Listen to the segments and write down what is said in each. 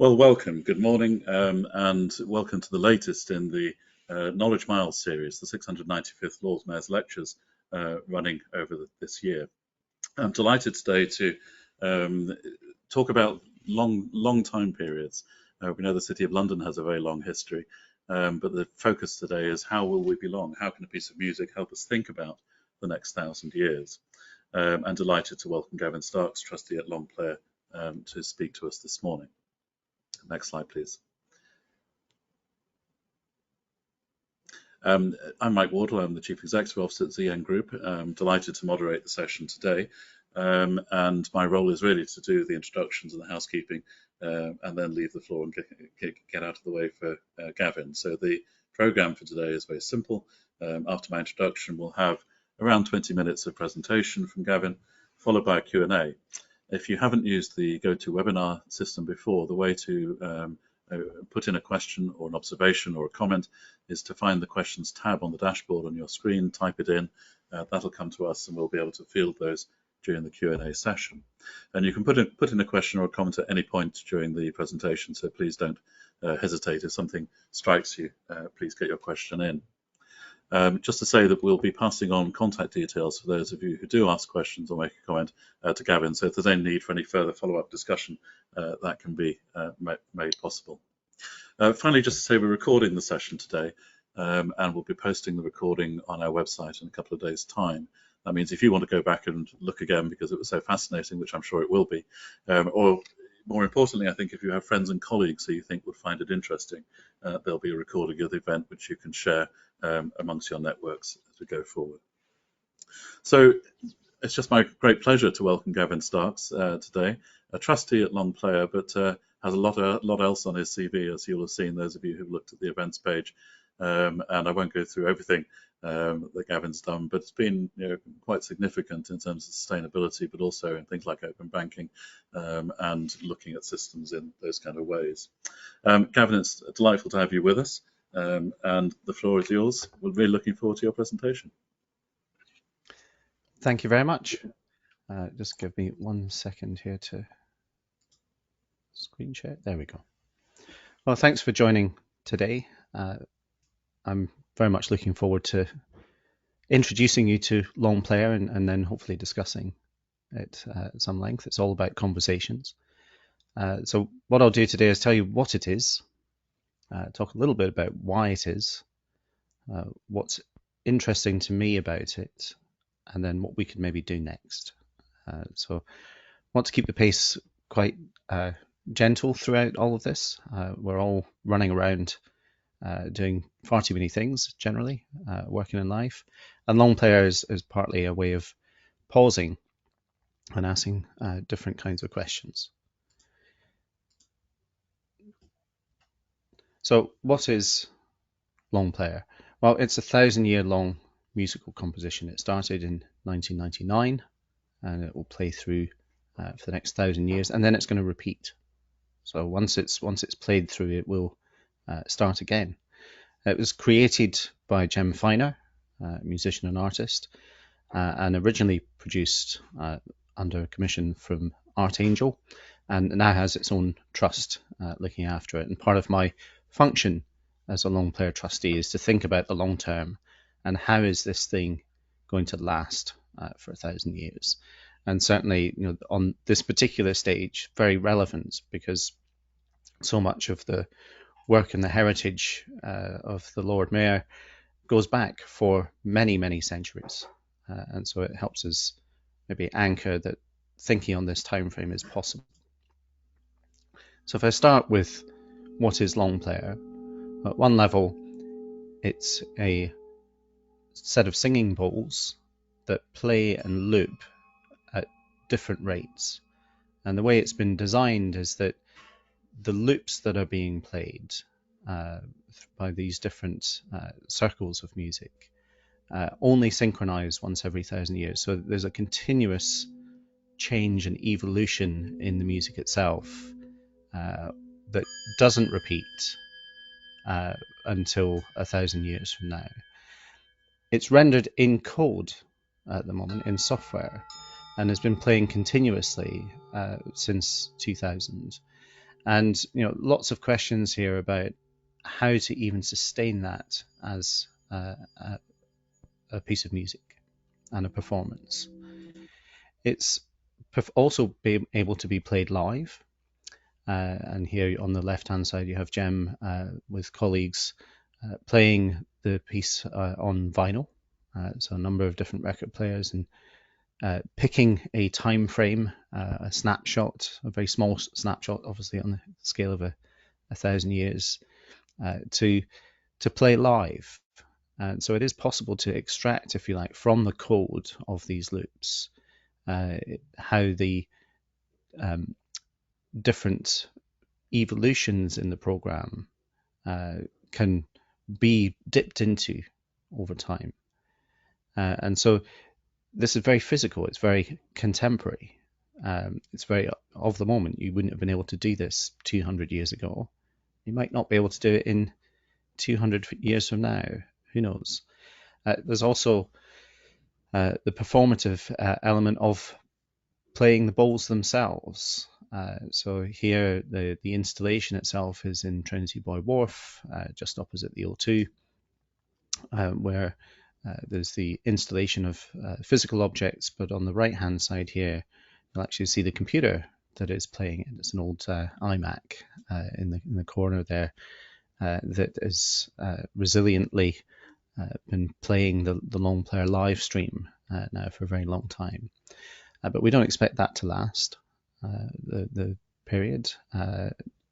Well, welcome, good morning, and welcome to the latest in the Knowledge Miles series, the 695th Lord Mayor's Lectures running over this year. I'm delighted today to talk about long time periods. We know the City of London has a very long history, but the focus today is how will we be long? How can a piece of music help us think about the next 1,000 years? I'm delighted to welcome Gavin Starks, trustee at Longplayer, to speak to us this morning. Next slide, please. I'm Mike Wardle. I'm the Chief Executive Officer at ZN Group. I'm delighted to moderate the session today. And my role is really to do the introductions and the housekeeping and then leave the floor and get out of the way for Gavin. So the programme for today is very simple. After my introduction, we'll have around 20 minutes of presentation from Gavin, followed by a Q&A. If you haven't used the GoToWebinar system before, the way to put in a question or an observation or a comment is to find the questions tab on the dashboard on your screen, type it in, that'll come to us and we'll be able to field those during the Q&A session. And you can put in a question or a comment at any point during the presentation, so please don't hesitate. If something strikes you, please get your question in. Just to say that we'll be passing on contact details for those of you who do ask questions or make a comment to Gavin. So if there's any need for any further follow-up discussion, that can be made possible. Finally, just to say we're recording the session today and we'll be posting the recording on our website in a couple of days' time. That means if you want to go back and look again because it was so fascinating, which I'm sure it will be, or more importantly, I think if you have friends and colleagues who you think would find it interesting, there'll be a recording of the event which you can share amongst your networks as we go forward. So it's just my great pleasure to welcome Gavin Starks today, a trustee at Longplayer, but has a lot else on his CV, as you'll have seen, those of you who've looked at the events page. And I won't go through everything that Gavin's done, but it's been quite significant in terms of sustainability, but also in things like open banking and looking at systems in those kind of ways. Gavin, it's delightful to have you with us, and the floor is yours. We're really looking forward to your presentation. Thank you very much. Just give me 1 second here to screen share. There we go. Well, thanks for joining today. I'm very much looking forward to introducing you to Longplayer and then hopefully discussing it at some length. It's all about conversations. So what I'll do today is tell you what it is, talk a little bit about why it is, what's interesting to me about it, and then what we could maybe do next. So I want to keep the pace quite gentle throughout all of this. We're all running around doing far too many things generally, working in life. And Longplayer is partly a way of pausing and asking different kinds of questions. So what is Longplayer? Well, it's a 1,000-year-long musical composition. It started in 1999 and it will play through for the next 1,000 years, and then it's going to repeat. So once it's played through, it will start again. It was created by Jem Finer, a musician and artist, and originally produced under commission from Archangel, and now has its own trust looking after it. And part of my function as a Longplayer trustee is to think about the long term and how is this thing going to last for 1,000 years. And certainly, on this particular stage, very relevant because so much of the work and the heritage of the Lord Mayor goes back for many, many centuries. And so it helps us maybe anchor that thinking on this time frame is possible. So if I start with what is Longplayer, at one level, it's a set of singing bowls that play and loop at different rates. And the way it's been designed is that the loops that are being played by these different circles of music only synchronize once every 1,000 years. So there's a continuous change and evolution in the music itself that doesn't repeat until 1,000 years from now. It's rendered in code at the moment in software and has been playing continuously since 2000. And lots of questions here about how to even sustain that as a piece of music and a performance. It's also be able to be played live. And here on the left-hand side, you have Jem with colleagues playing the piece on vinyl. So a number of different record players, and picking a time frame, a snapshot, a very small snapshot, obviously on the scale of 1,000 years, to play live. And so it is possible to extract, if you like, from the code of these loops how the different evolutions in the program can be dipped into over time. And so this is very physical, it's very contemporary, it's very of the moment. You wouldn't have been able to do this 200 years ago. You might not be able to do it in 200 years from now. Who knows? There's also the performative element of playing the bowls themselves. So here the installation itself is in Trinity Buoy Wharf, just opposite the O2, where there's the installation of physical objects, but on the right hand side here you'll actually see the computer that is playing it. It's an old iMac in the corner there that is resiliently been playing the Longplayer live stream now for a very long time. But we don't expect that to last, the period.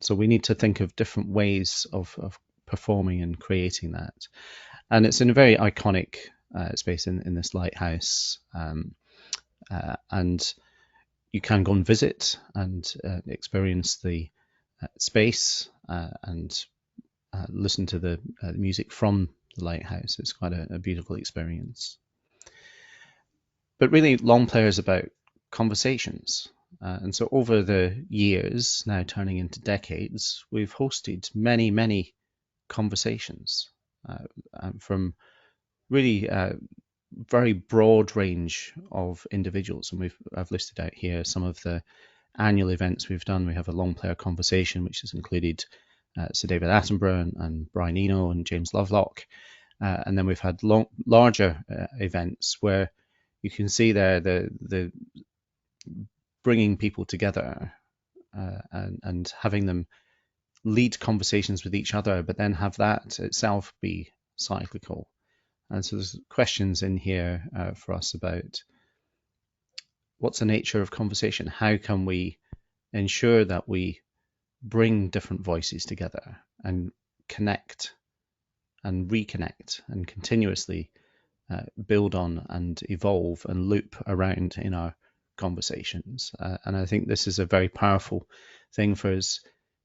So we need to think of different ways of performing and creating that. And it's in a very iconic space in this lighthouse. And you can go and visit and experience the space and listen to the music from the lighthouse. It's quite a beautiful experience. But really, Longplayer is about conversations. And so over the years, now turning into decades, we've hosted many, many conversations from really very broad range of individuals. And I've listed out here some of the annual events we've done. We have a Longplayer conversation, which has included Sir David Attenborough and Brian Eno and James Lovelock. And then we've had larger events where you can see there the bringing people together and having them lead conversations with each other, but then have that itself be cyclical. And so there's questions in here for us about what's the nature of conversation? How can we ensure that we bring different voices together and connect and reconnect and continuously build on and evolve and loop around in our conversations? And I think this is a very powerful thing for us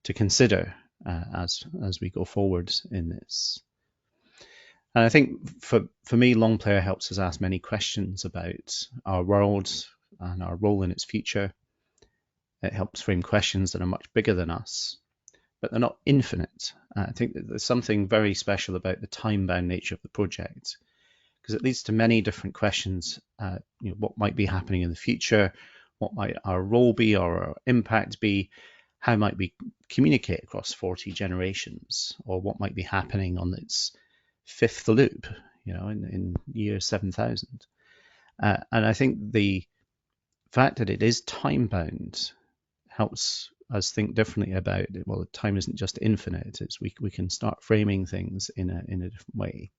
to consider as we go forward in this. And I think for me, Longplayer helps us ask many questions about our world and our role in its future. It helps frame questions that are much bigger than us, but they're not infinite. I think that there's something very special about the time-bound nature of the project, because it leads to many different questions. What might be happening in the future? What might our role be or our impact be? How might we communicate across 40 generations? Or what might be happening on its fifth loop, in year 7,000? And I think the fact that it is time-bound helps us think differently about it. Well, time isn't just infinite. It's we can start framing things in a different way.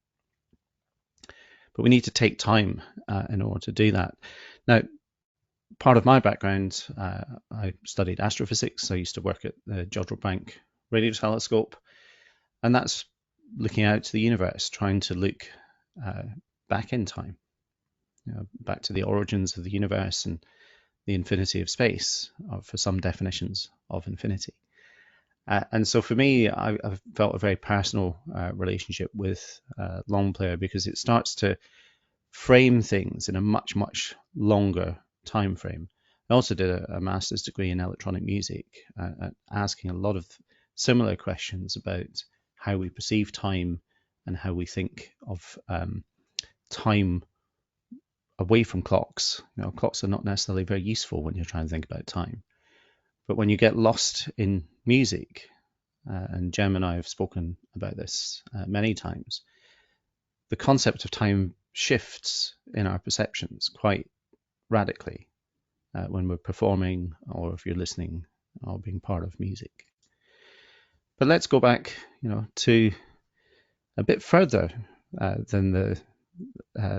But we need to take time in order to do that. Now, part of my background, I studied astrophysics. I used to work at the Jodrell Bank Radio Telescope, and that's looking out to the universe, trying to look back in time, back to the origins of the universe and the infinity of space, for some definitions of infinity. And so for me, I've felt a very personal relationship with Longplayer, because it starts to frame things in a much, much longer time frame. I also did a master's degree in electronic music, asking a lot of similar questions about how we perceive time and how we think of time away from clocks. Clocks are not necessarily very useful when you're trying to think about time. But when you get lost in music, and Jem and I have spoken about this many times, the concept of time shifts in our perceptions quite radically when we're performing, or if you're listening or being part of music. But let's go back, to a bit further than the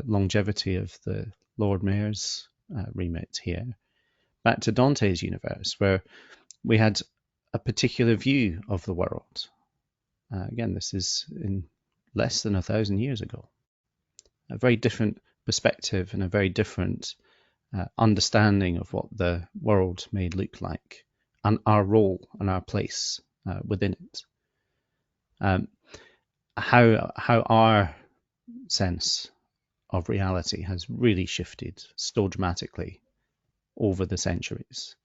longevity of the Lord Mayor's remit here, back to Dante's universe, where we had a particular view of the world. Again, this is in less than 1,000 years ago. A very different perspective and a very different understanding of what the world may look like and our role and our place within it. How our sense of reality has really shifted so dramatically over the centuries.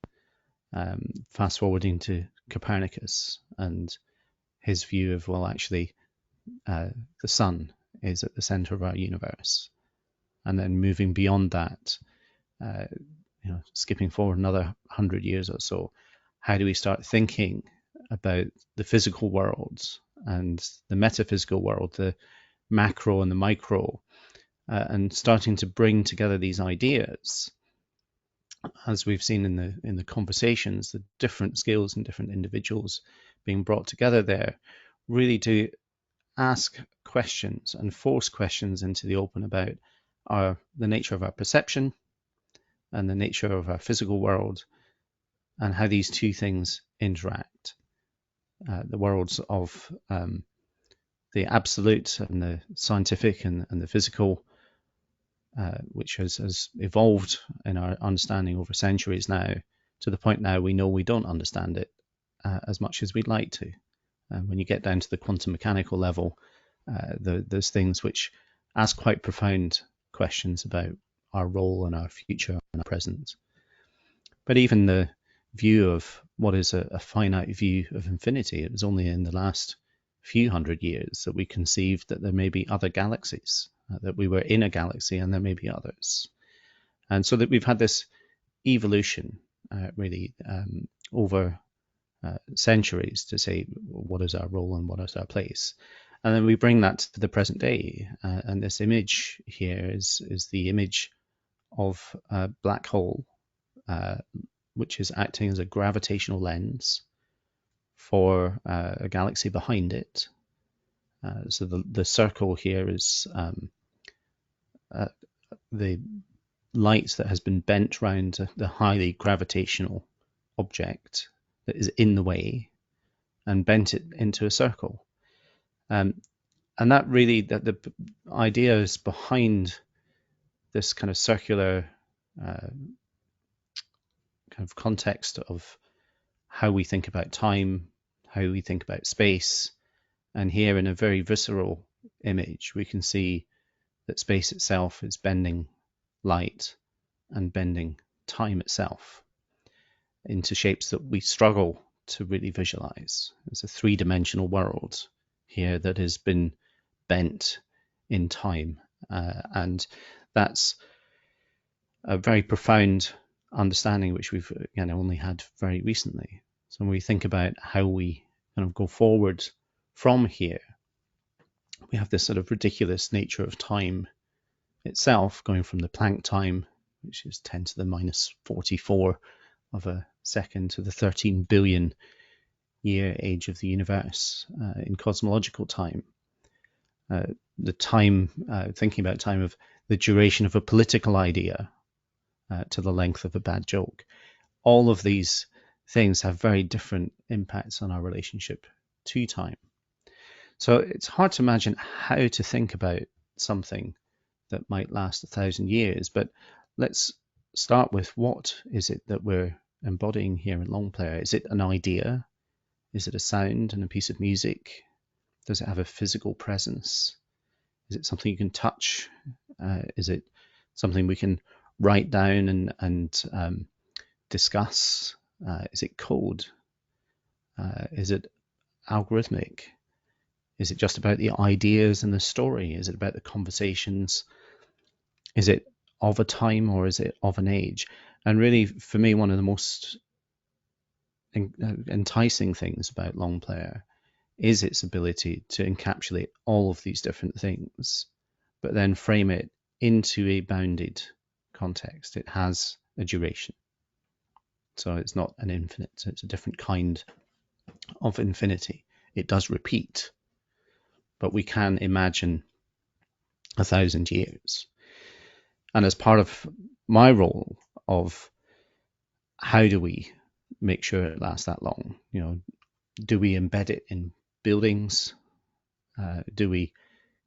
Fast forwarding to Copernicus and his view of, well, actually, the sun is at the center of our universe. And then moving beyond that, skipping forward another 100 years or so, how do we start thinking about the physical world and the metaphysical world, the macro and the micro, and starting to bring together these ideas, as we've seen in the conversations, the different skills and different individuals being brought together there, really to ask questions and force questions into the open about the nature of our perception and the nature of our physical world, and how these two things interact. The worlds of the absolute and the scientific and the physical, which has evolved in our understanding over centuries now, to the point now we know we don't understand it as much as we'd like to. When you get down to the quantum mechanical level, there's things which ask quite profound questions about our role and our future and our present. But even the view of what is a finite view of infinity, it was only in the last few hundred years that we conceived that there may be other galaxies, that we were in a galaxy and there may be others. And so that we've had this evolution really over centuries to say what is our role and what is our place. And then we bring that to the present day. And this image here is the image of a black hole, which is acting as a gravitational lens for a galaxy behind it. So the circle here is the light that has been bent round the highly gravitational object that is in the way and bent it into a circle. And that really, that the idea is behind this kind of circular kind of context of how we think about time, how we think about space. And here in a very visceral image, we can see that space itself is bending light and bending time itself into shapes that we struggle to really visualize. It's a three-dimensional world here that has been bent in time. And that's a very profound understanding, which we've only had very recently. So when we think about how we kind of go forward from here, we have this sort of ridiculous nature of time itself, going from the Planck time, which is 10 to the minus 44 of a second, to the 13 billion year age of the universe in cosmological time. The time, thinking about time of the duration of a political idea to the length of a bad joke. All of these things have very different impacts on our relationship to time. So it's hard to imagine how to think about something that might last 1,000 years, but let's start with what is it that we're embodying here in Longplayer. Is it an idea? Is it a sound and a piece of music? Does it have a physical presence? Is it something you can touch? Is it something we can write down and discuss? Is it code? Is it algorithmic? Is it just about the ideas and the story? Is it about the conversations? Is it of a time or is it of an age? And really, for me, one of the most enticing things about Longplayer is its ability to encapsulate all of these different things, but then frame it into a bounded context. It has a duration. So it's not an infinite, it's a different kind of infinity. It does repeat, but we can imagine 1,000 years. And as part of my role of how do we make sure it lasts that long, do we embed it in buildings? Do we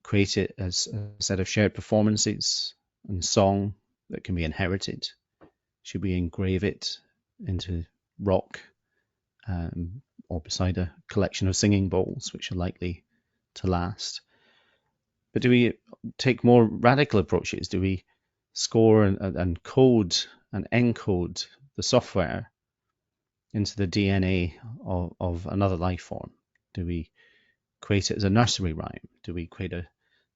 create it as a set of shared performances and song that can be inherited? Should we engrave it into rock or beside a collection of singing bowls, which are likely to last? But do we take more radical approaches? Do we score and code and encode the software into the DNA of another life form? Do we create it as a nursery rhyme? Do we create a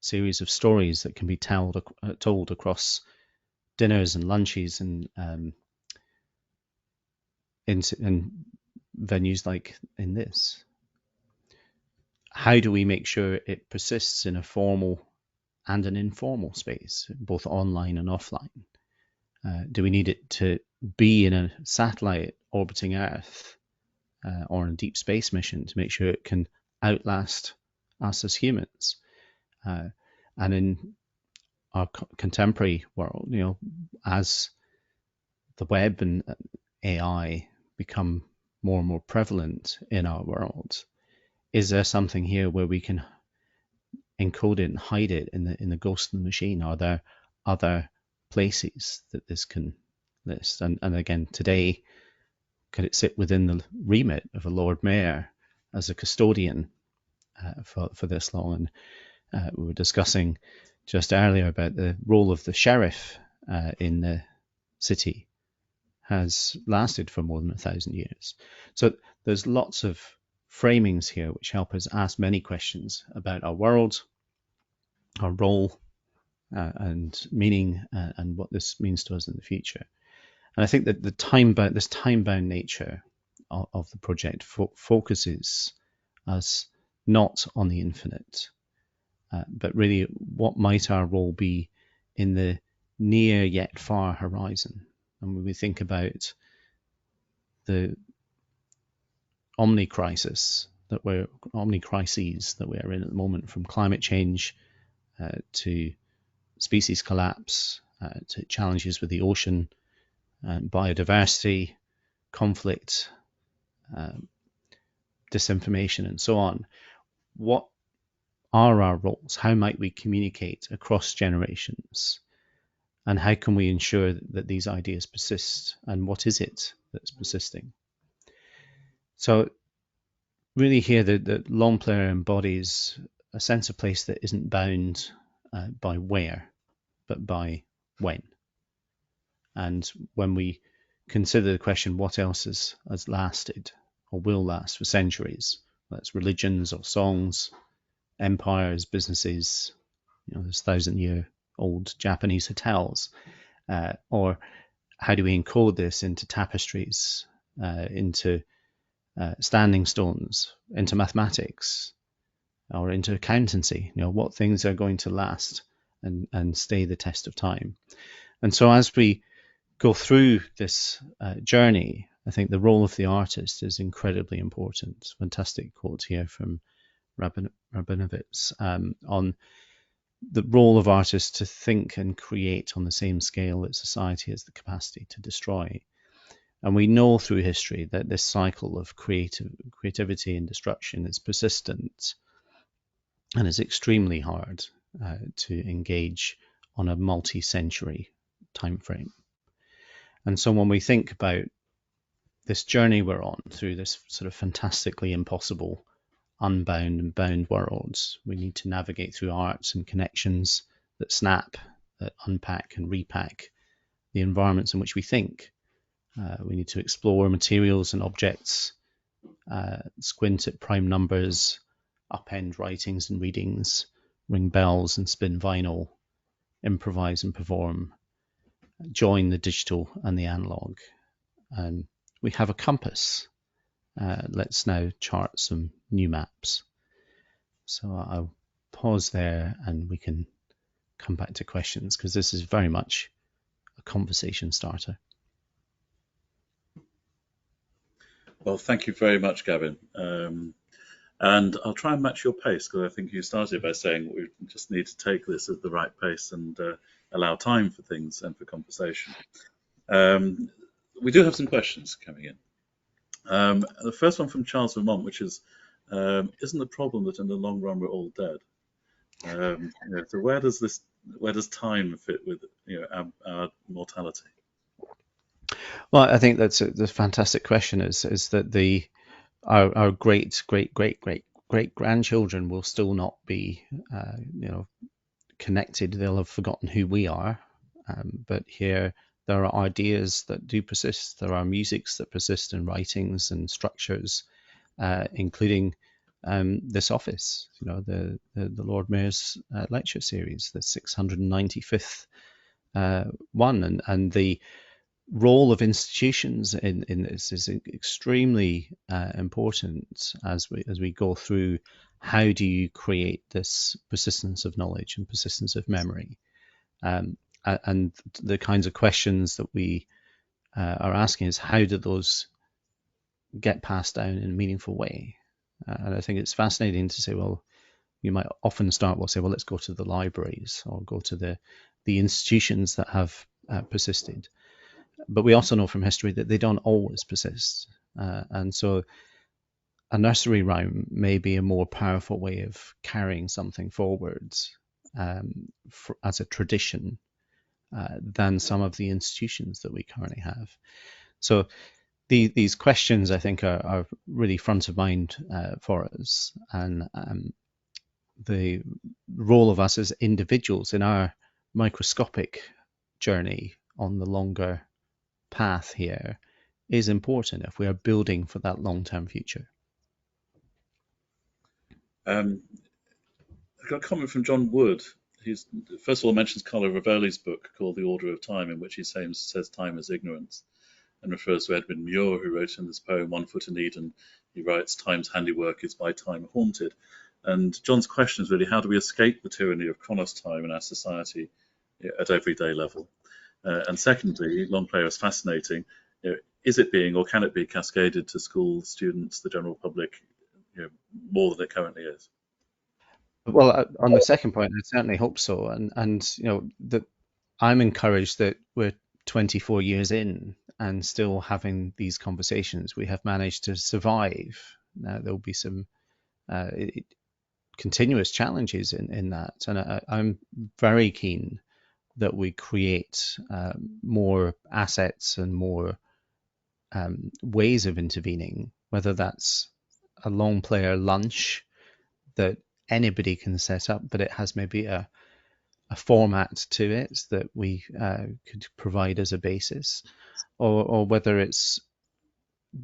series of stories that can be told across dinners and lunches and in venues like in this? How do we make sure it persists in a formal and an informal space, both online and offline? Do we need it to be in a satellite orbiting Earth or in a deep space mission to make sure it can outlast us as humans? And in our contemporary world, as the web and AI become more and more prevalent in our world, is there something here where we can encode it and hide it in the ghost of the machine? Are there other places that this can list? And again, today, could it sit within the remit of a Lord Mayor as a custodian for this law? And we were discussing just earlier about the role of the sheriff in the city has lasted for more than 1,000 years. So there's lots of framings here which help us ask many questions about our world, our role, and meaning, and what this means to us in the future. And I think that this time-bound nature of the project focuses us not on the infinite, but really what might our role be in the near yet far horizon. And when we think about the omni-crises that we're in at the moment, from climate change to species collapse, to challenges with the ocean, biodiversity, conflict, disinformation, and so on. What are our roles? How might we communicate across generations? And how can we ensure that these ideas persist? And what is it that's persisting? So really here, the Longplayer embodies a sense of place that isn't bound by where, but by when. And when we consider the question, what else has lasted or will last for centuries? That's religions or songs, empires, businesses, there's 1,000-year-old Japanese hotels, or how do we encode this into tapestries, into standing stones, into mathematics, or into accountancy? What things are going to last and stay the test of time? And so as we go through this journey, I think the role of the artist is incredibly important. Fantastic quote here from Rabinovitz on the role of artists to think and create on the same scale that society has the capacity to destroy. And we know through history that this cycle of creativity and destruction is persistent and is extremely hard to engage on a multi-century time frame. And so when we think about this journey we're on through this sort of fantastically impossible unbound and bound worlds, we need to navigate through arts and connections that snap, that unpack and repack the environments in which we think. We need to explore materials and objects, squint at prime numbers, upend writings and readings, ring bells and spin vinyl, improvise and perform, join the digital and the analog. We have a compass let's now chart some new maps. So I'll pause there and we can come back to questions, because this is very much a conversation starter. Well, thank you very much, Gavin. And I'll try and match your pace, because I think you started by saying we just need to take this at the right pace and allow time for things and for conversation. We do have some questions coming in. The first one from Charles Vermont, which is, isn't the problem that in the long run we're all dead? So where does time fit with our mortality? Well, I think that's the fantastic question. Is that our great grandchildren will still not be connected. They'll have forgotten who we are. But here there are ideas that do persist. There are musics that persist, and writings and structures, including this office. The Lord Mayor's lecture series, the 695th one, and the role of institutions in this is extremely important as we go through. How do you create this persistence of knowledge and persistence of memory? And the kinds of questions that we are asking is, how do those get passed down in a meaningful way? And I think it's fascinating to say, well, you might often start, say, well, let's go to the libraries or go to the institutions that have persisted. But we also know from history that they don't always persist. And so a nursery rhyme may be a more powerful way of carrying something forwards as a tradition than some of the institutions that we currently have. So these questions, I think, are really front of mind for us. And the role of us as individuals in our microscopic journey on the longer path here is important if we are building for that long-term future. I've got a comment from John Wood. He's first of all mentions Carlo Rovelli's book called The Order of Time, in which he says time is ignorance, and refers to Edmund Muir, who wrote in this poem One Foot in Eden. He writes, time's handiwork is by time haunted. And John's question is really, how do we escape the tyranny of chronos time in our society at everyday level? And secondly, Longplayer is fascinating. Is it being, or can it be, cascaded to schools, students, the general public, more than it currently is? Well, on the second point, I certainly hope so. And that I'm encouraged that we're 24 years in and still having these conversations. We have managed to survive. Now there'll be some continuous challenges in that, and I'm very keen that we create more assets and more ways of intervening, whether that's a Longplayer lunch that anybody can set up, but it has maybe a format to it that we could provide as a basis, or whether it's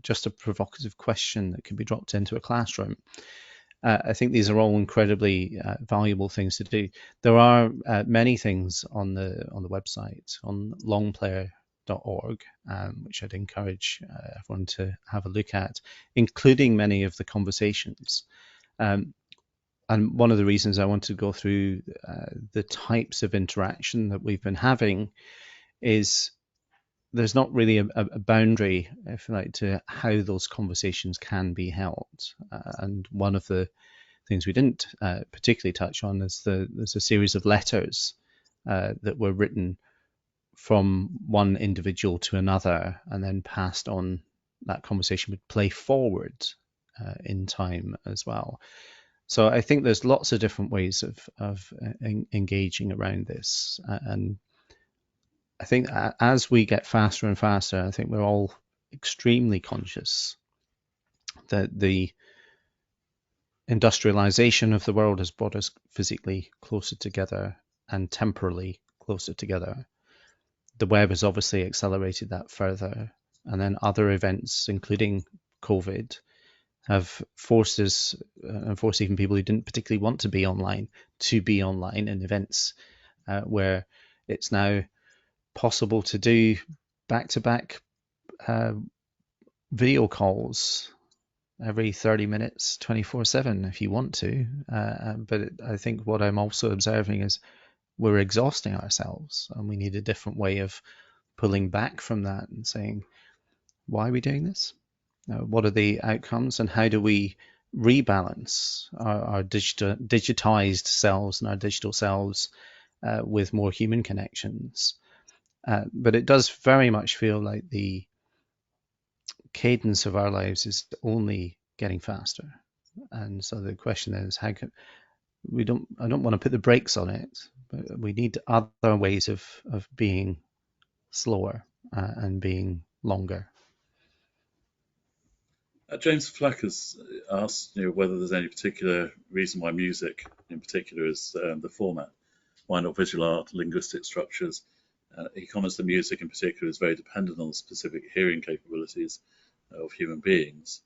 just a provocative question that can be dropped into a classroom. I think these are all incredibly valuable things to do. There are many things on the website on longplayer.org, which I'd encourage everyone to have a look at, including many of the conversations. And one of the reasons I want to go through the types of interaction that we've been having is there's not really a boundary, if you like, to how those conversations can be held. And one of the things we didn't particularly touch on is there's a series of letters that were written from one individual to another and then passed on. That conversation would play forward in time as well. So I think there's lots of different ways of engaging around this. And I think as we get faster and faster, I think we're all extremely conscious that the industrialization of the world has brought us physically closer together and temporally closer together. The web has obviously accelerated that further. And then other events, including COVID, have forced us and forced even people who didn't particularly want to be online in events where it's now possible to do back-to-back video calls every 30 minutes, 24/7 if you want to. But I think what I'm also observing is we're exhausting ourselves, and we need a different way of pulling back from that and saying, why are we doing this? What are the outcomes, and how do we rebalance our digitized selves and our digital selves with more human connections? But it does very much feel like the cadence of our lives is only getting faster. And so the question is, how can I don't want to put the brakes on it, but we need other ways of being slower and being longer. James Flack has asked, whether there's any particular reason why music, in particular, is the format. Why not visual art, linguistic structures? He comments that music, in particular, is very dependent on the specific hearing capabilities of human beings,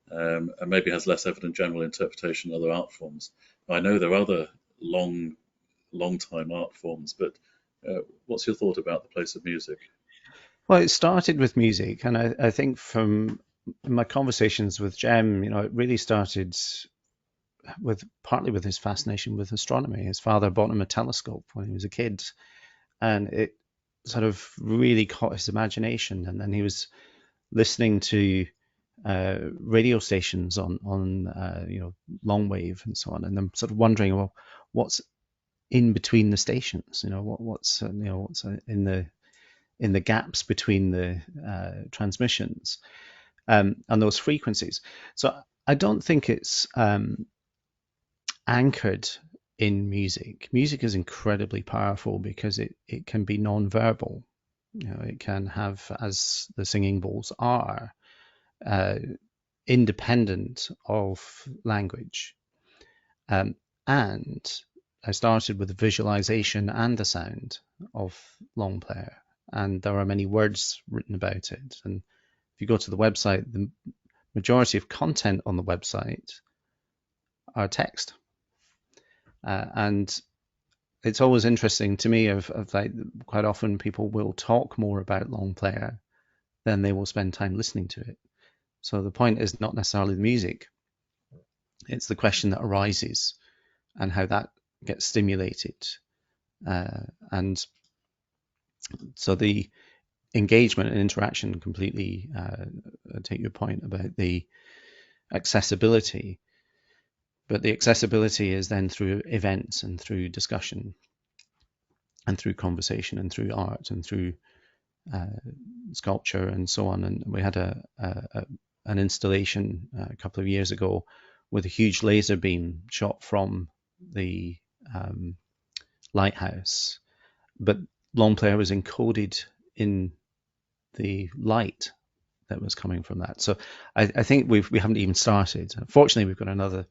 and maybe has less evident general interpretation than other art forms. I know there are other long time art forms, but what's your thought about the place of music? Well, it started with music, and I think from my conversations with Jem, it really started partly with his fascination with astronomy. His father bought him a telescope when he was a kid, and it sort of really caught his imagination. And then he was listening to radio stations on long wave and so on, and I'm sort of wondering, well, what's in between the stations? What's in the gaps between the transmissions and those frequencies. So I don't think it's anchored in music. Music is incredibly powerful because it can be non-verbal. It can have, as the singing bowls are, independent of language. And I started with the visualization and the sound of Longplayer, and there are many words written about it. And if you go to the website, the majority of content on the website are text. And it's always interesting to me of like, quite often people will talk more about Longplayer than they will spend time listening to it. So the point is not necessarily the music, it's the question that arises and how that gets stimulated. And so the engagement and interaction completely take your point about the accessibility, but the accessibility is then through events and through discussion and through conversation and through art and through sculpture and so on. And we had an installation a couple of years ago with a huge laser beam shot from the lighthouse, but Longplayer was encoded in the light that was coming from that. So I think we haven't even started. Fortunately, we've got another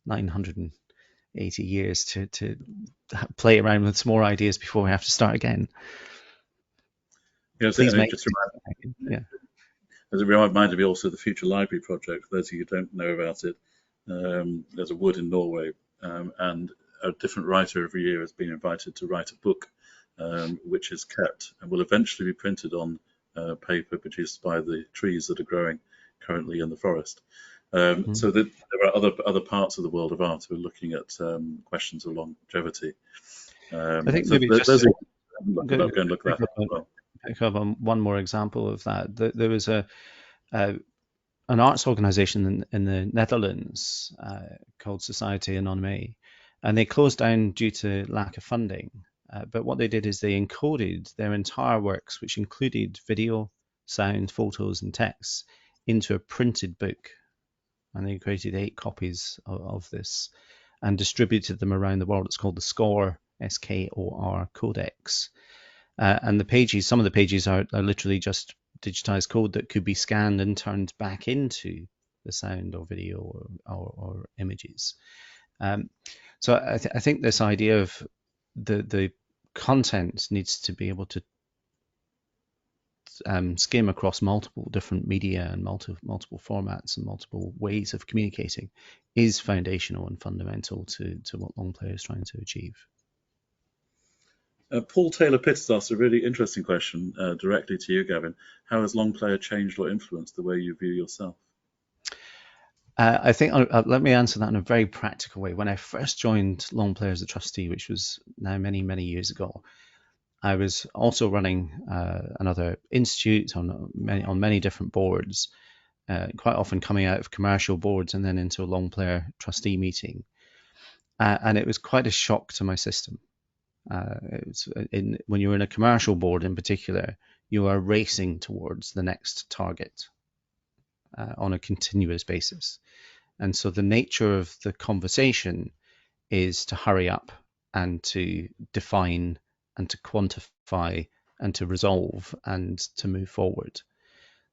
980 years to play around with some more ideas before we have to start again. Yeah, just as it reminded me also of the Future Library Project. For those of you who don't know about it, there's a wood in Norway, and a different writer every year has been invited to write a book, which is kept and will eventually be printed on paper produced by the trees that are growing currently in the forest. So that there are other parts of the world of art who are looking at questions of longevity. I think so maybe those just go and look that up as well. Pick up on one more example of that. There was an arts organization in the Netherlands called Society Anonyme, and they closed down due to lack of funding. But what they did is they encoded their entire works, which included video, sound, photos, and texts, into a printed book. And they created 8 copies of this and distributed them around the world. It's called the SCOR, SKOR Codex. And the pages, some of the pages are literally just digitized code that could be scanned and turned back into the sound or video or images. So I think this idea of the content needs to be able to skim across multiple different media and multiple formats and multiple ways of communicating is foundational and fundamental to what Longplayer is trying to achieve. Paul Taylor Pitt has asked a really interesting question directly to you, Gavin. How has Longplayer changed or influenced the way you view yourself? I think let me answer that in a very practical way. When I first joined Longplayer as a trustee, which was now many, many years ago, I was also running another institute on many different boards, quite often coming out of commercial boards and then into a Longplayer trustee meeting. And it was quite a shock to my system. When you're in a commercial board in particular, you are racing towards the next target on a continuous basis. And so the nature of the conversation is to hurry up and to define and to quantify and to resolve and to move forward.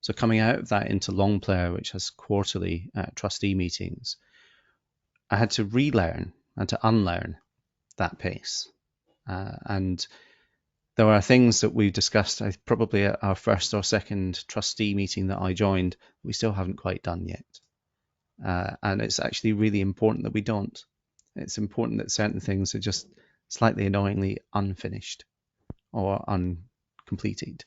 So coming out of that into Longplayer, which has quarterly trustee meetings, I had to relearn and to unlearn that pace. And there are things that we discussed, probably at our first or second trustee meeting that I joined, we still haven't quite done yet. And it's actually really important that we don't. It's important that certain things are just slightly annoyingly unfinished or uncompleted.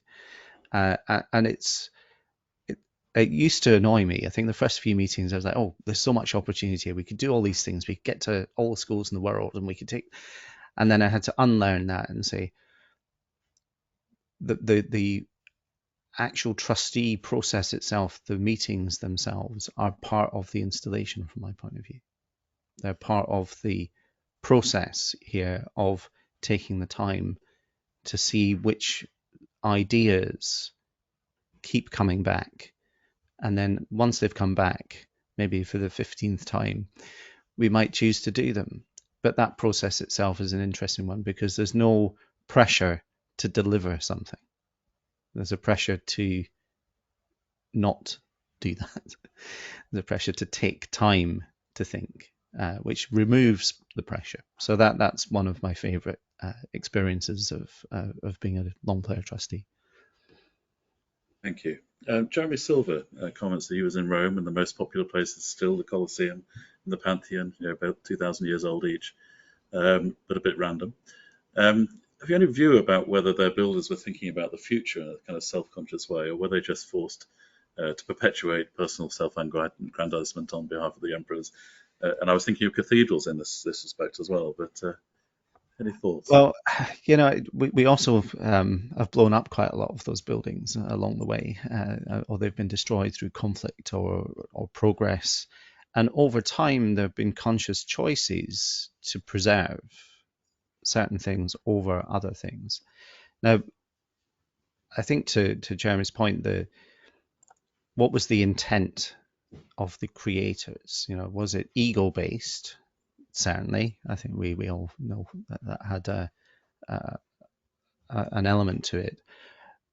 And it used to annoy me. I think the first few meetings I was like, oh, there's so much opportunity here. We could do all these things. We could get to all the schools in the world and we could take... And then I had to unlearn that and say the actual trustee process itself, the meetings themselves, are part of the installation from my point of view. They're part of the process here of taking the time to see which ideas keep coming back. And then once they've come back, maybe for the 15th time, we might choose to do them. But that process itself is an interesting one because there's no pressure to deliver something. There's a pressure to not do that. There's a pressure to take time to think, which removes the pressure. So that's one of my favorite experiences of being a Longplayer trustee. Thank you. Jeremy Silver comments that he was in Rome and the most popular place is still the Colosseum and the Pantheon, about 2,000 years old each, but a bit random. Have you any view about whether their builders were thinking about the future in a kind of self-conscious way, or were they just forced to perpetuate personal self-aggrandizement on behalf of the emperors? And I was thinking of cathedrals in this respect as well, but any thoughts? Well, we also have blown up quite a lot of those buildings along the way, or they've been destroyed through conflict or progress. And over time, there have been conscious choices to preserve certain things over other things. Now, I think to Jeremy's point, what was the intent of the creators? Was it ego-based? Certainly, I think we all know that had an element to it.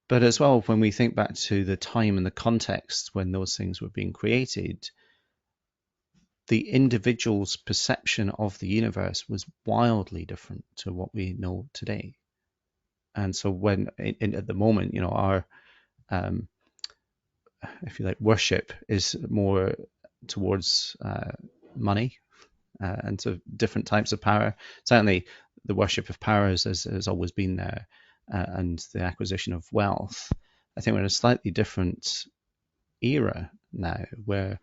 But as well, when we think back to the time and the context when those things were being created, the individual's perception of the universe was wildly different to what we know today. And so when at the moment, our if you like, worship is more towards money and to different types of power. Certainly the worship of power has always been there, and the acquisition of wealth. I think we're in a slightly different era now where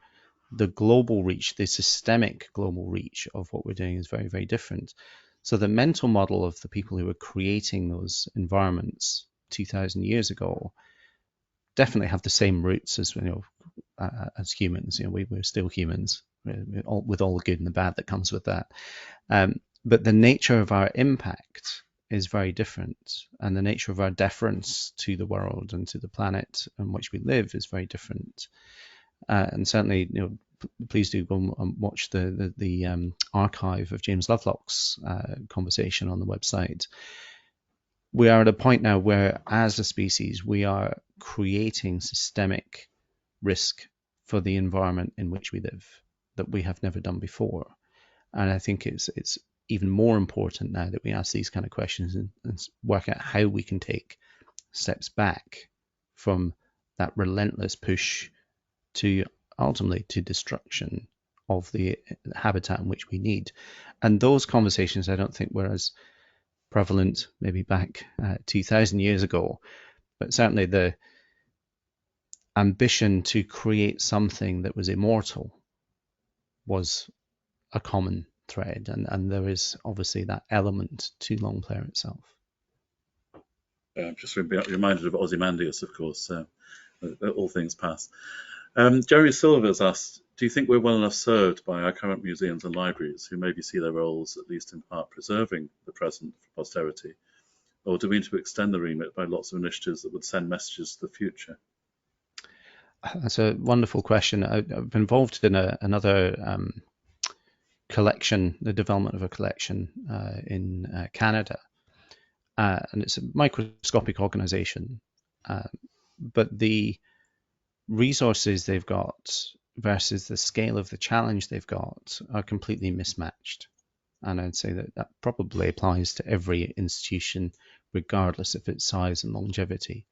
the global reach, the systemic global reach of what we're doing is very, very different. So the mental model of the people who were creating those environments 2,000 years ago definitely have the same roots as as humans. We're still humans with all the good and the bad that comes with that. But the nature of our impact is very different, and the nature of our deference to the world and to the planet on which we live is very different. And certainly, please do go and watch the archive of James Lovelock's conversation on the website. We are at a point now where, as a species, we are creating systemic risk for the environment in which we live that we have never done before. And I think it's even more important now that we ask these kind of questions and work out how we can take steps back from that relentless push to ultimately to destruction of the habitat in which we need. And those conversations, I don't think, were as prevalent maybe back 2,000 years ago, but certainly the ambition to create something that was immortal was a common thread, and there is obviously that element to Longplayer itself. I'm just reminded of Ozymandias, of course. All things pass. Jerry Silvers asked, do you think we're well enough served by our current museums and libraries, who maybe see their roles, at least in part, preserving the present for posterity? Or do we need to extend the remit by lots of initiatives that would send messages to the future? That's a wonderful question. I've been involved in another collection, the development of a collection in Canada. And it's a microscopic organization. But the resources they've got versus the scale of the challenge they've got are completely mismatched. And I'd say that probably applies to every institution, regardless of its size and longevity.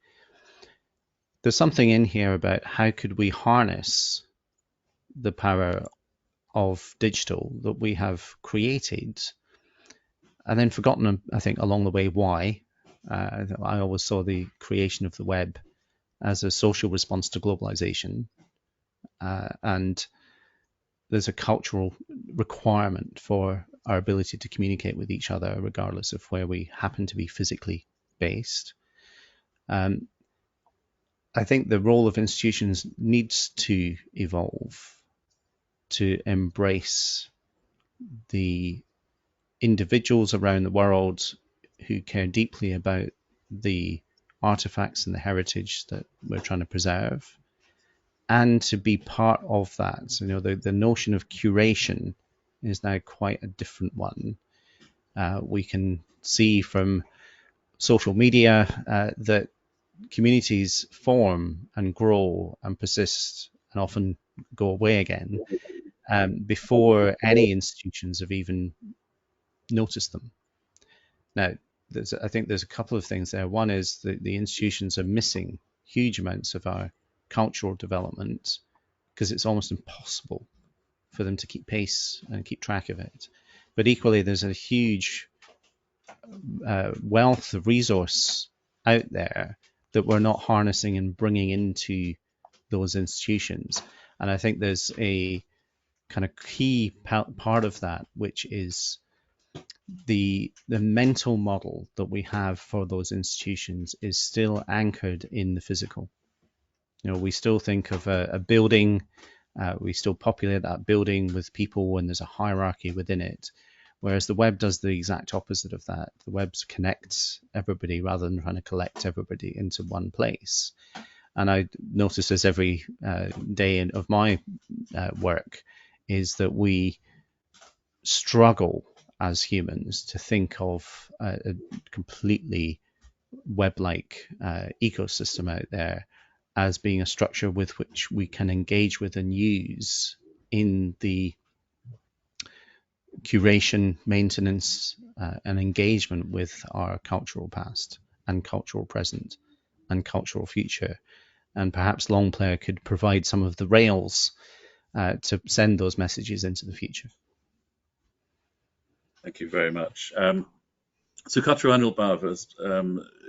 There's something in here about how could we harness the power of digital that we have created and then forgotten, I think, along the way why. I always saw the creation of the web as a social response to globalization. And there's a cultural requirement for our ability to communicate with each other, regardless of where we happen to be physically based. I think the role of institutions needs to evolve to embrace the individuals around the world who care deeply about the artifacts and the heritage that we're trying to preserve, and to be part of that. So, the notion of curation is now quite a different one. We can see from social media that communities form and grow and persist and often go away again before any institutions have even noticed them. Now, I think there's a couple of things there. One is that the institutions are missing huge amounts of our cultural development because it's almost impossible for them to keep pace and keep track of it. But equally, there's a huge wealth of resource out there that we're not harnessing and bringing into those institutions. And I think there's a kind of key part of that, which is the mental model that we have for those institutions is still anchored in the physical. We still think of a building, we still populate that building with people and there's a hierarchy within it. Whereas the web does the exact opposite of that. The web connects everybody rather than trying to collect everybody into one place. And I notice this every day of my work, is that we struggle as humans to think of a completely web-like ecosystem out there as being a structure with which we can engage with and use in the curation, maintenance, and engagement with our cultural past and cultural present and cultural future. And perhaps Longplayer could provide some of the rails to send those messages into the future. Thank you very much. Sukatra Anil has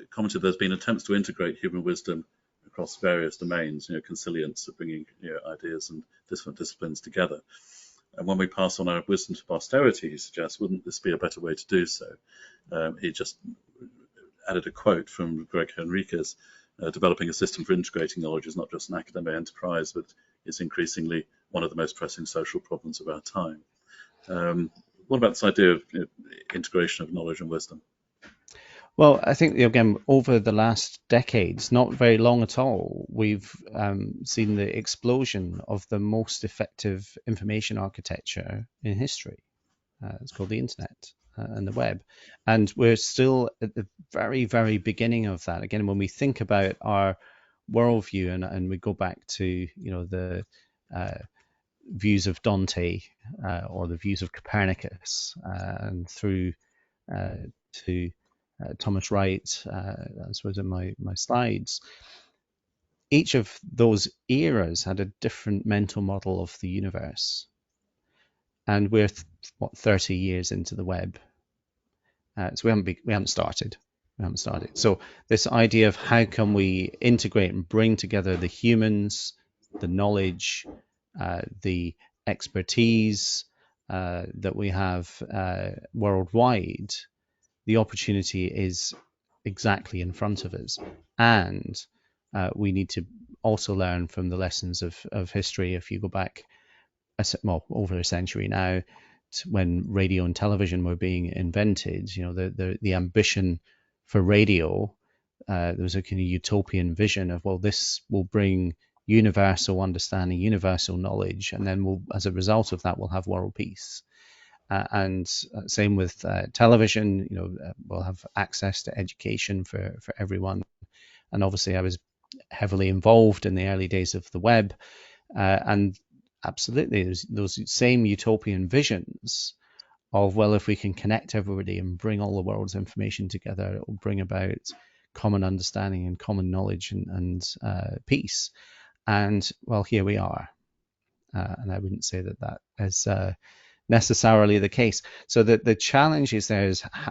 commented there's been attempts to integrate human wisdom across various domains, consilience of bringing ideas and different disciplines together. And when we pass on our wisdom to posterity, he suggests, wouldn't this be a better way to do so? He just added a quote from Greg Henriquez, developing a system for integrating knowledge is not just an academic enterprise, but is increasingly one of the most pressing social problems of our time. What about this idea of integration of knowledge and wisdom? Well, I think, again, over the last decades, not very long at all, we've seen the explosion of the most effective information architecture in history. It's called the internet and the web. And we're still at the very, very beginning of that. Again, when we think about our worldview and we go back to, the views of Dante or the views of Copernicus and through to Thomas Wright, as was in my slides. Each of those eras had a different mental model of the universe. And we're 30 years into the web. So we haven't started. So this idea of how can we integrate and bring together the humans, the knowledge, the expertise that we have worldwide, the opportunity is exactly in front of us. And we need to also learn from the lessons of history. If you go back, over a century now, when radio and television were being invented, the ambition for radio, there was a kind of utopian vision of, well, this will bring universal understanding, universal knowledge, and then as a result of that, we'll have world peace. And same with television, we'll have access to education for everyone. And obviously, I was heavily involved in the early days of the web, and absolutely, there's those same utopian visions of, well, if we can connect everybody and bring all the world's information together, it will bring about common understanding and common knowledge and peace. And well, here we are. And I wouldn't say that is necessarily the case. So the challenge is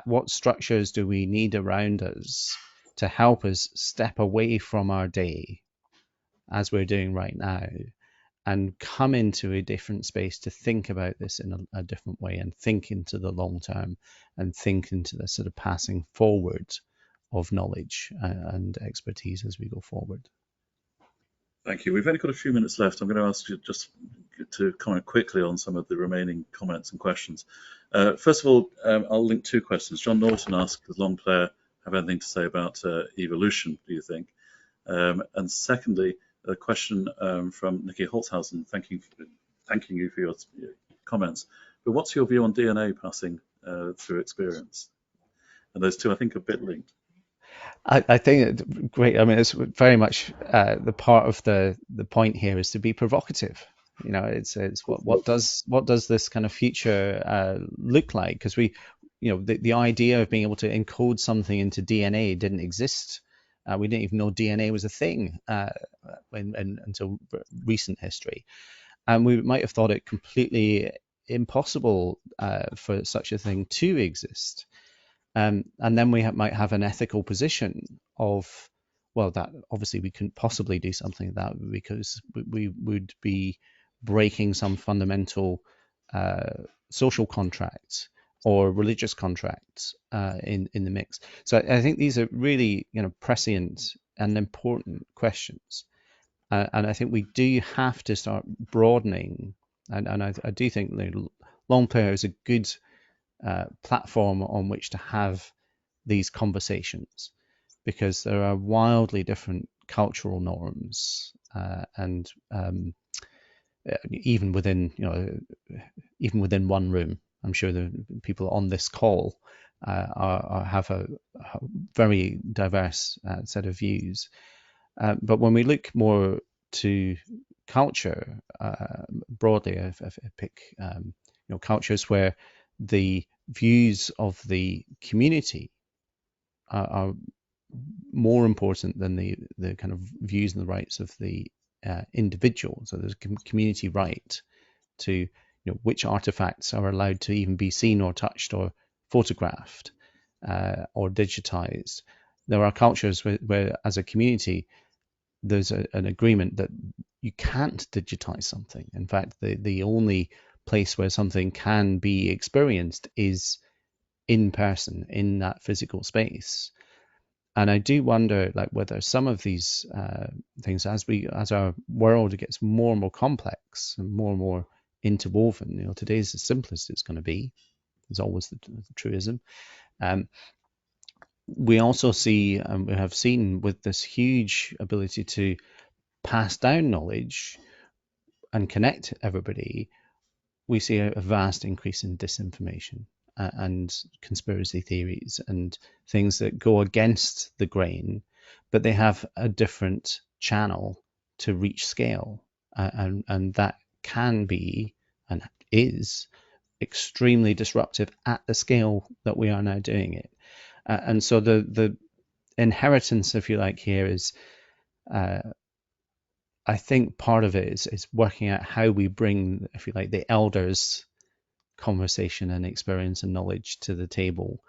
what structures do we need around us to help us step away from our day, as we're doing right now, and come into a different space to think about this in a different way, and think into the long term, and think into the sort of passing forward of knowledge and expertise as we go forward. Thank you. We've only got a few minutes left. I'm going to ask you just to comment quickly on some of the remaining comments and questions. First of all, I'll link two questions. John Norton asked, does Longplayer have anything to say about evolution, do you think? And secondly, a question from Nikki Holzhausen, thanking you for your comments. But what's your view on DNA passing through experience? And those two, I think, are a bit linked. I think it's great. I mean, it's very much the part of the point here is to be provocative. It's what does this kind of future look like? Because the idea of being able to encode something into DNA didn't exist. We didn't even know DNA was a thing until recent history, and we might have thought it completely impossible for such a thing to exist. And then we might have an ethical position of, well, that obviously we couldn't possibly do something like that, because we would be breaking some fundamental social contracts or religious contracts in the mix. So I think these are really prescient and important questions, and I think we do have to start broadening. And I do think Longplayer is a good platform on which to have these conversations, because there are wildly different cultural norms, and even within one room, I'm sure the people on this call have a very diverse set of views. But when we look more to culture broadly, if I pick cultures where the views of the community are more important than the kind of views and the rights of the individual. So there's a community right to which artifacts are allowed to even be seen or touched or photographed or digitized. There are cultures where as a community, there's an agreement that you can't digitize something. In fact, the only place where something can be experienced is in person, in that physical space. And I do wonder, whether some of these things, as our world gets more and more complex and more interwoven, today's the simplest it's going to be. There's always the truism. We also see, and we have seen, with this huge ability to pass down knowledge and connect everybody, we see a vast increase in disinformation and conspiracy theories and things that go against the grain, but they have a different channel to reach scale, and that can be and is extremely disruptive at the scale that we are now doing it. And so the inheritance, if you like, here is, I think part of it is working out how we bring, if you like, the elders' conversation and experience and knowledge to the table,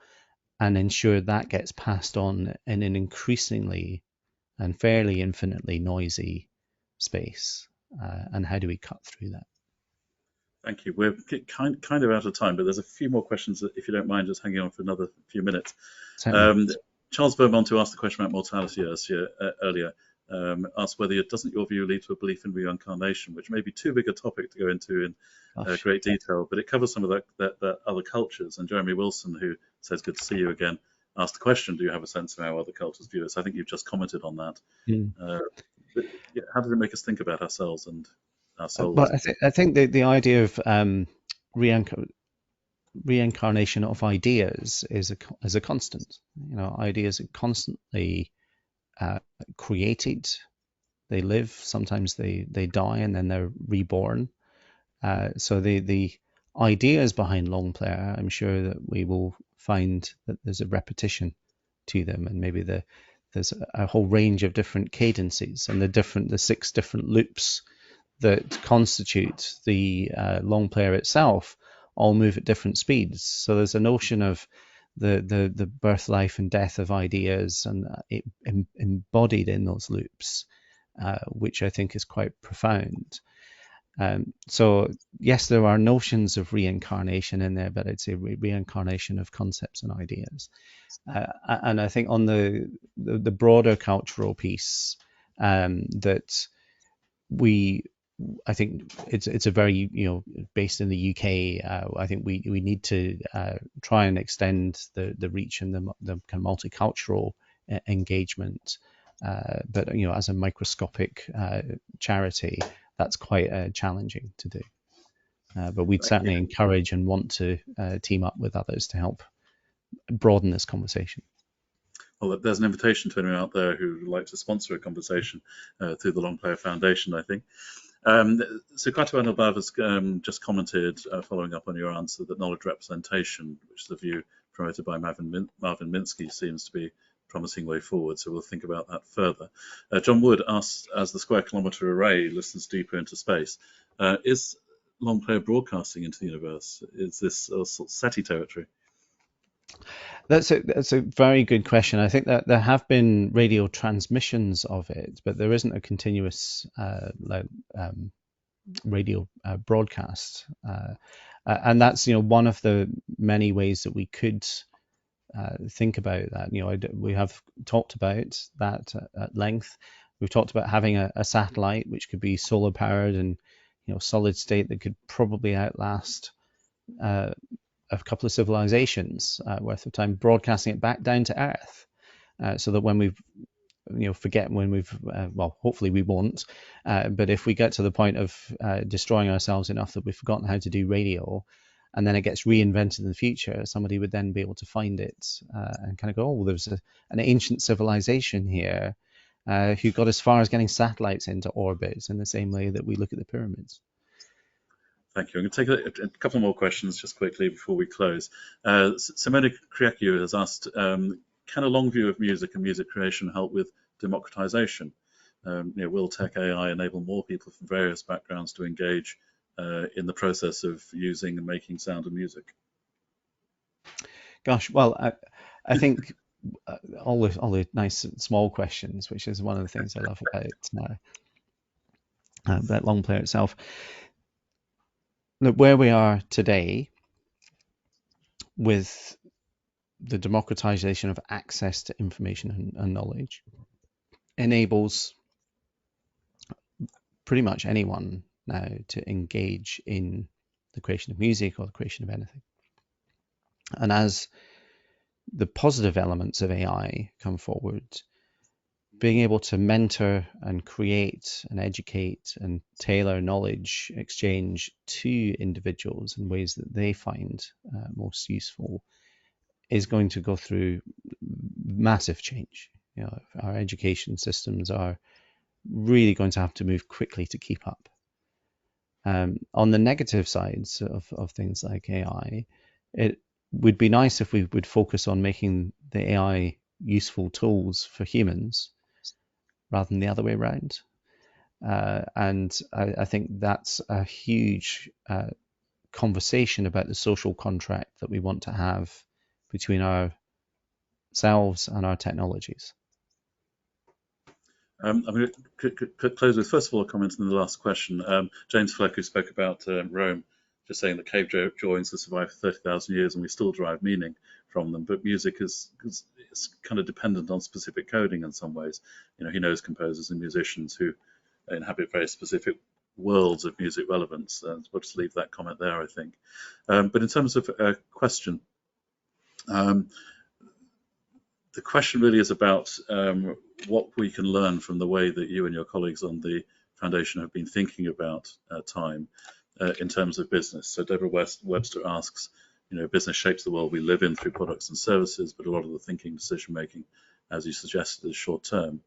and ensure that gets passed on in an increasingly and fairly infinitely noisy space. And how do we cut through that? Thank you. We're kind of out of time, but there's a few more questions that, if you don't mind, just hanging on for another few minutes. Certainly. Um, Charles Beaumont, who asked the question about mortality earlier, asked whether doesn't your view lead to a belief in reincarnation, which may be too big a topic to go into in Gosh. great detail, but it covers some of that other cultures. And Jeremy Wilson, who says good to see you again, asked the question, do you have a sense of how other cultures view us? I think you've just commented on that. Mm. Uh, but yeah, how does it make us think about ourselves and our But souls? I think the idea of reinc- reincarnation of ideas is a constant. You know, ideas are constantly uh, created. They live. Sometimes they die and then they're reborn. So the ideas behind Longplayer, I'm sure that we will find that there's a repetition to them, and maybe there's a whole range of different cadences and the 6 different loops that constitute the Longplayer itself all move at different speeds. So there's a notion of the birth, life, and death of ideas, and embodied in those loops, which I think is quite profound. So yes, there are notions of reincarnation in there, but it's a reincarnation of concepts and ideas. And I think on the broader cultural piece, that we I think it's a very, based in the UK. I think we need to try and extend the reach and the kind of multicultural engagement. But as a microscopic charity, that's quite challenging to do. But we'd Thank you. certainly encourage and want to team up with others to help broaden this conversation. Well, there's an invitation to anyone out there who would like to sponsor a conversation through the Longplayer Foundation, I think. So Katu Anubhav has just commented, following up on your answer, that knowledge representation, which is the view promoted by Marvin Minsky, seems to be a promising way forward. So we'll think about that further. John Wood asks, as the Square Kilometre Array listens deeper into space, is Longplayer broadcasting into the universe? Is this sort of SETI territory? That's a very good question. I think that there have been radio transmissions of it, but there isn't a continuous radio broadcast, and that's one of the many ways that we could think about that. We have talked about that at length. We've talked about having a satellite which could be solar powered and solid state that could probably outlast a couple of civilizations worth of time, broadcasting it back down to Earth, so that when we've forget when we've well, hopefully we won't, but if we get to the point of destroying ourselves enough that we've forgotten how to do radio, and then it gets reinvented in the future, somebody would then be able to find it and kind of go, oh, there's an ancient civilization here who got as far as getting satellites into orbit, in the same way that we look at the pyramids. Thank you. I'm going to take a couple more questions just quickly before we close. Simone Kriakiu has asked, can a long view of music and music creation help with democratization? Will tech AI enable more people from various backgrounds to engage in the process of using and making sound and music? Gosh, well, I think all the nice small questions, which is one of the things I love about Longplayer itself. Look, where we are today with the democratization of access to information and knowledge enables pretty much anyone now to engage in the creation of music or the creation of anything. And as the positive elements of AI come forward, being able to mentor and create and educate and tailor knowledge exchange to individuals in ways that they find most useful is going to go through massive change. Our education systems are really going to have to move quickly to keep up. On the negative sides of things like AI, it would be nice if we would focus on making the AI useful tools for humans rather than the other way around. And I think that's a huge conversation about the social contract that we want to have between ourselves and our technologies. I'm going to close with, first of all, a comment on the last question. James Fleck, who spoke about Rome, just saying that cave drawings have survived for 30,000 years and we still derive meaning from them. But music is kind of dependent on specific coding in some ways. He knows composers and musicians who inhabit very specific worlds of music relevance. We'll just leave that comment there, I think. But in terms of a question, the question really is about what we can learn from the way that you and your colleagues on the foundation have been thinking about time in terms of business. So Deborah Webster asks, business shapes the world we live in through products and services, but a lot of the thinking, decision making, as you suggested, is short term.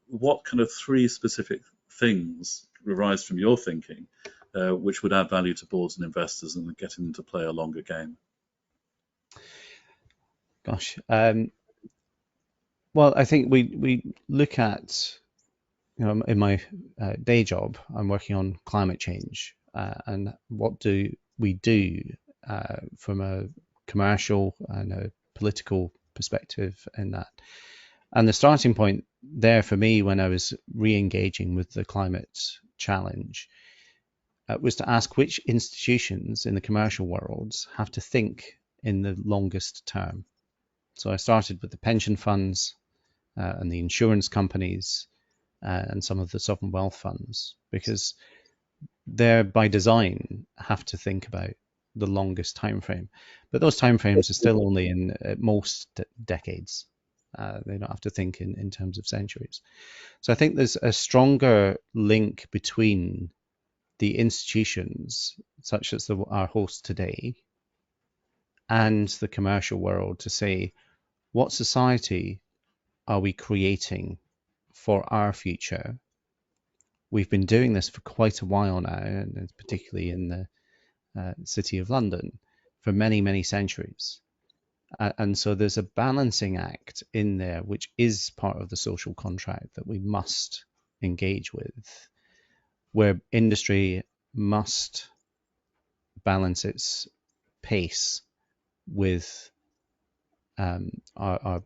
What kind of 3 specific things arise from your thinking which would add value to boards and investors and get them to play a longer game? Gosh, well, I think we look at, in my day job, I'm working on climate change, and what do we do from a commercial and a political perspective in that. And the starting point there for me when I was re-engaging with the climate challenge was to ask which institutions in the commercial world have to think in the longest term. So I started with the pension funds and the insurance companies and some of the sovereign wealth funds, because they're by design have to think about the longest time frame. But those time frames are still only in at most decades. They don't have to think in terms of centuries. So I think there's a stronger link between the institutions, such as our host today, and the commercial world to say, what society are we creating for our future? We've been doing this for quite a while now, and particularly in the City of London, for many, many centuries. And so there's a balancing act in there, which is part of the social contract that we must engage with, where industry must balance its pace with our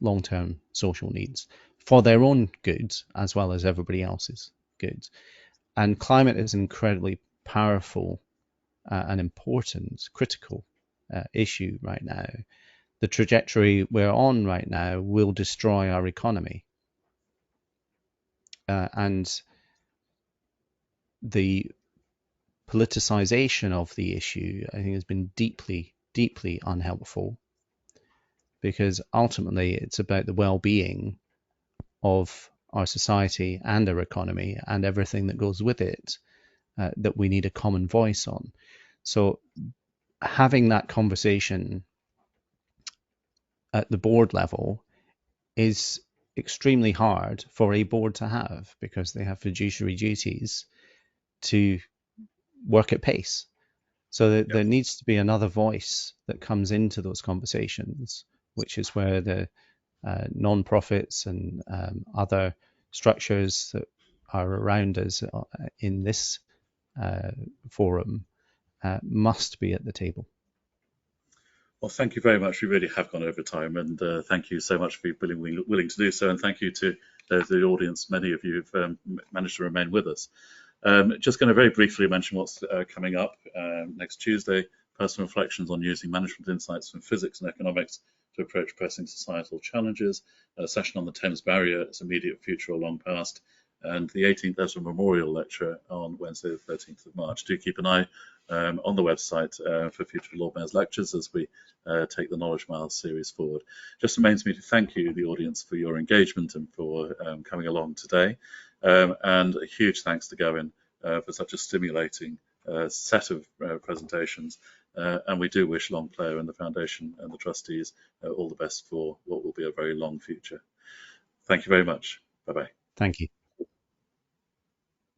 long-term social needs for their own good as well as everybody else's good. And climate is an incredibly powerful and important, critical issue right now. The trajectory we're on right now will destroy our economy. And the politicization of the issue, I think, has been deeply, deeply unhelpful, because ultimately it's about the well-being of our society and our economy and everything that goes with it that we need a common voice on. So having that conversation at the board level is extremely hard for a board to have, because they have fiduciary duties to work at pace. So there needs to be another voice that comes into those conversations, which is where the non-profits and other structures that are around us in this forum must be at the table. Well, thank you very much. We really have gone over time, and thank you so much for being willing to do so, and thank you to the audience. Many of you have managed to remain with us. Just going to very briefly mention what's coming up next Tuesday: personal reflections on using management insights from physics and economics to approach pressing societal challenges. A session on the Thames Barrier, its immediate future or long past, and the 18th Ezra Memorial Lecture on Wednesday, the 13th of March. Do keep an eye on the website for future Lord Mayor's lectures as we take the Knowledge Miles series forward. Just remains me to thank you, the audience, for your engagement and for coming along today. And a huge thanks to Gavin for such a stimulating set of presentations. And we do wish Longplayer and the Foundation and the trustees all the best for what will be a very long future. Thank you very much. Bye-bye. Thank you.